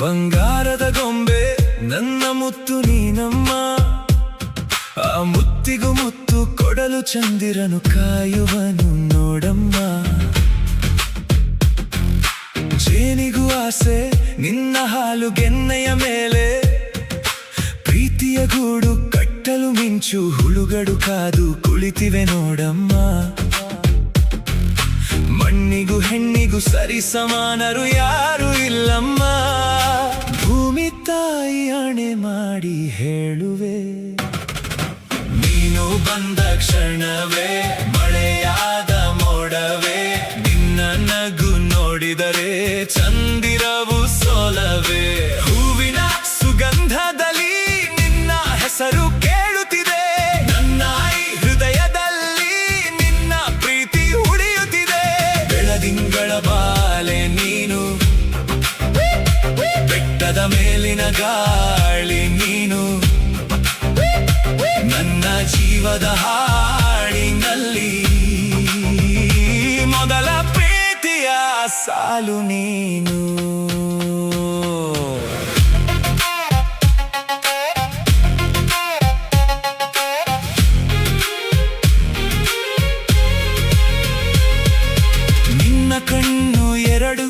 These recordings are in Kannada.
ಬಂಗಾರದ ಗೊಂಬೆ ನನ್ನ ಮುತ್ತು ನೀನಮ್ಮ, ಆ ಮುತ್ತಿಗೂ ಮುತ್ತು ಕೊಡಲು ಚಂದಿರನು ಕಾಯುವನು ನೋಡಮ್ಮ. ಜೇನಿಗೂ ಆಸೆ ನಿನ್ನ ಹಾಲು ಗೆನ್ನೆಯ ಮೇಲೆ, ಪ್ರೀತಿಯ ಗೂಡು ಕಟ್ಟಲು ಮಿಂಚು ಹುಳುಗಡು ಕಾದು ಕುಳಿತಿವೆ ನೋಡಮ್ಮ. ಮಣ್ಣಿಗೂ ಹೆಣ್ಣಿಗೂ ಸರಿ ಸಮಾನರು ಯಾರು ಇಲ್ಲಮ್ಮ. ಭೂಮಿ ತಾಯಿ ಆಣೆ ಮಾಡಿ ಹೇಳುವೆ, ನೀನು ಬಂದ ಕ್ಷಣವೇ ಮಳೆಯಾದ ಮೋಡವೇ, ನಿನ್ನ ನಗು ನೋಡಿದರೆ ಚಂದಿರವು ಸೋಲವೇ. ಹೂವಿನ ಸುಗಂಧದಲ್ಲಿ ನಿನ್ನ ಹೆಸರು ಕೇಳುತ್ತಿದೆ, ನನ್ನ ಈ ಹೃದಯದಲ್ಲಿ ನಿನ್ನ ಪ್ರೀತಿ ಉಳಿಯುತ್ತಿದೆ. ಬೆಳದಿಂಗಳ ಬಾಲೆ ನೀನು, ಬೆಟ್ಟದ ಮೇಲಿನ ಗಾಳಿ ನೀನು, ನನ್ನ ಜೀವದ ಹಾಡಿನಲ್ಲಿ ಮೊದಲ ಪ್ರೀತಿಯ ಸಾಲು ನೀನು. ನಿನ್ನ ಕಣ್ಣು ಎರಡು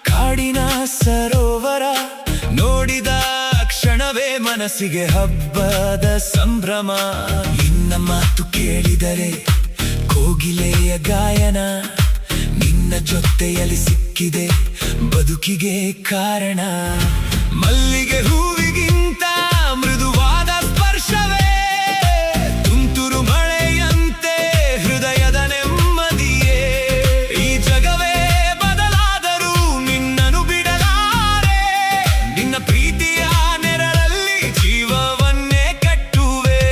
ಕಾಡಿನ ಸರೋವರ, ನೋಡಿದ ಕ್ಷಣವೇ ಮನಸ್ಸಿಗೆ ಹಬ್ಬದ ಸಂಭ್ರಮ. ನಿನ್ನ ಮಾತು ಕೇಳಿದರೆ ಕೋಗಿಲೆಯ ಗಾಯನ, ನಿನ್ನ ಜೊತೆಯಲ್ಲಿ ಸಿಕ್ಕಿದೆ ಬದುಕಿಗೆ ಕಾರಣ. ಮಲ್ಲಿಗೆ ಹೂವಿಗಿಂತ ಮೃದುವಾದ ಸ್ಪರ್ಶವೇ, ತುಂತುರು ಮಳೆಯಂತೆ ಹೃದಯದ ನೆಮ್ಮದಿಯೇ. ಈ ಜಗವೇ ಬದಲಾದರೂ ನಿನ್ನನ್ನು ಬಿಡಲಾರೆ, ನಿನ್ನ ಪ್ರೀತಿಯ ನೆರಳಲ್ಲಿ ಜೀವವನ್ನೇ ಕಟ್ಟುವೆ.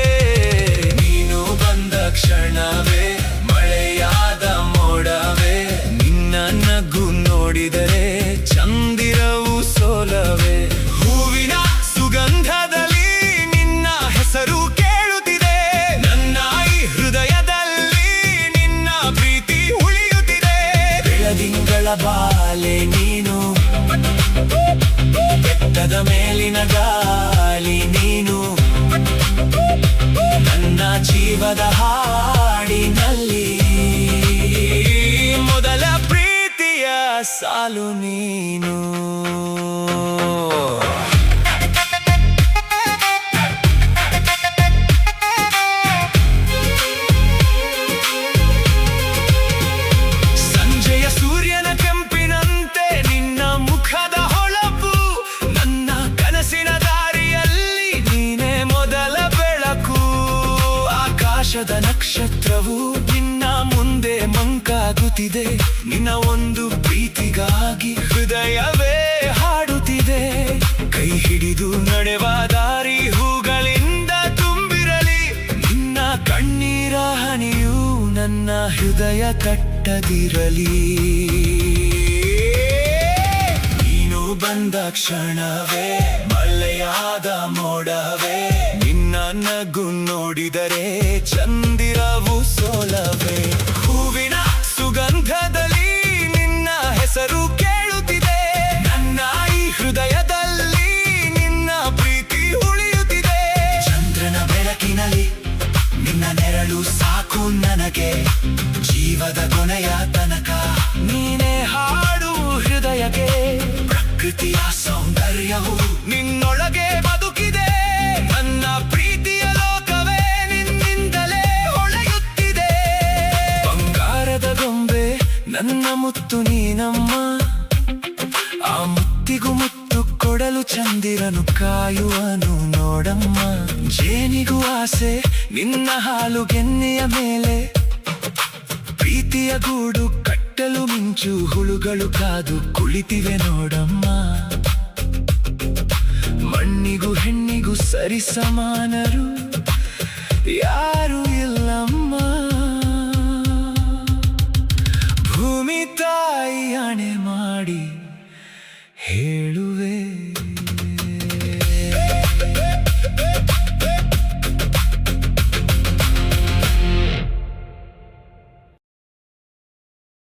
ನೀನು ಬಂದ ಕ್ಷಣವೇ ಮಳೆಯಾದ ಮೋಡವೇ, ನಿನ್ನ ನಗು ನೋಡಿದರೆ ಚಂದಿರವು ಸೋಲವೇ. ಹೂವಿನ ಸುಗಂಧದಲ್ಲಿ ನಿನ್ನ ಹೆಸರು ಕೇಳುತ್ತಿದೆ, ನನ್ನ ಈ ಹೃದಯದಲ್ಲಿ ನಿನ್ನ ಪ್ರೀತಿ ಉಳಿಯುತ್ತಿದೆ. ಬೆಳದಿಂಗಳ ಬಾಲೆ ನೀನು, ಬೆಟ್ಟದ ಮೇಲಿನ ಗಾಳಿ ನೀನು, ನನ್ನ ಜೀವದ ಹಾಡಿನಲ್ಲಿ ಮೊದಲ ಪ್ರೀತಿಯ ಸಾಲು ನೀನು. ಸಂಜೆಯ ಸೂರ್ಯನ ಕೆಂಪಿನಂತೆ ನಿನ್ನ ಮುಖದ ಹೊಳಪು, ನನ್ನ ಕನಸಿನ ದಾರಿಯಲ್ಲಿ ನೀನೇ ಮೊದಲ ಬೆಳಕು. ಆಕಾಶದ ನಕ್ಷತ್ರವು ನಿನ್ನ ಮುಂದೆ ಮಂಕಾಗುತ್ತಿದೆ, ನಿನ್ನ ಒಂದು ಪ್ರೀತಿಗಾಗಿ ಹೃದಯವೇ ಹಾಡುತ್ತಿದೆ. ಕೈ ಹಿಡಿದು ನಡೆವ ದಾರಿ ಹೂಗಳಿಂದ ತುಂಬಿರಲಿ, ನಿನ್ನ ಕಣ್ಣೀರ ಹನಿಯು ನನ್ನ ಹೃದಯ ಕಟ್ಟದಿರಲಿ. ನೀನು ಬಂದ ಕ್ಷಣವೇ ಮಳೆಯಾದ ಮೋಡವೇ, ನಿನ್ನ ನಗು ನೋಡಿದರೆ ಚಂದಿರವು ಸೋಲವೇ. ಹೂವಿನ ಸುಗಂಧದಲ್ಲಿ ನಿನ್ನ ಹೆಸರು ಕೇಳುತ್ತಿದೆ, ನನ್ನ ಈ ಹೃದಯದಲ್ಲಿ ನಿನ್ನ ಪ್ರೀತಿ ಉಳಿಯುತ್ತಿದೆ. ಚಂದ್ರನ ಬೆಳಕಿನಲ್ಲಿ ನಿನ್ನ ನೆರಳು ಸಾಕು ನನಗೆ, ಜೀವದ ಕೊನೆಯ ತನಕ ನೀನೇ ಹಾಡು ಹೃದಯಕ್ಕೆ. ಪ್ರಕೃತಿಯ ಸೌಂದರ್ಯವು ನಿನ್ನೊಳಗೆ ಬದುಕಿದೆ, ನನ್ನ ಪ್ರೀತಿಯ ಲೋಕವೇ ನಿನ್ನಿಂದಲೇ ಹೊಳೆಯುತ್ತಿದೆ. ಬಂಗಾರದ ಗೊಂಬೆ ನನ್ನ ಮುತ್ತು ನೀನಮ್ಮ, ಆ ಮುತ್ತಿಗೂ ಮುತ್ತು ಕೊಡಲು ಚಂದಿರನು ಕಾಯುವನು ನೋಡಮ್ಮ. ಜೇನಿಗೂ ಆಸೆ ನಿನ್ನ ಹಾಲು ಗೆನ್ನೆಯ ಮೇಲೆ, ಪ್ರೀತಿಯ ಗೂಡು ಕಟ್ಟಲು ಮಿಂಚು ಹುಳುಗಳು ಕಾದು ಕುಳಿತಿವೆ ನೋಡಮ್ಮ. ಮಣ್ಣಿಗೂ ಹೆಣ್ಣಿಗೂ ಸರಿ ಸಮಾನರು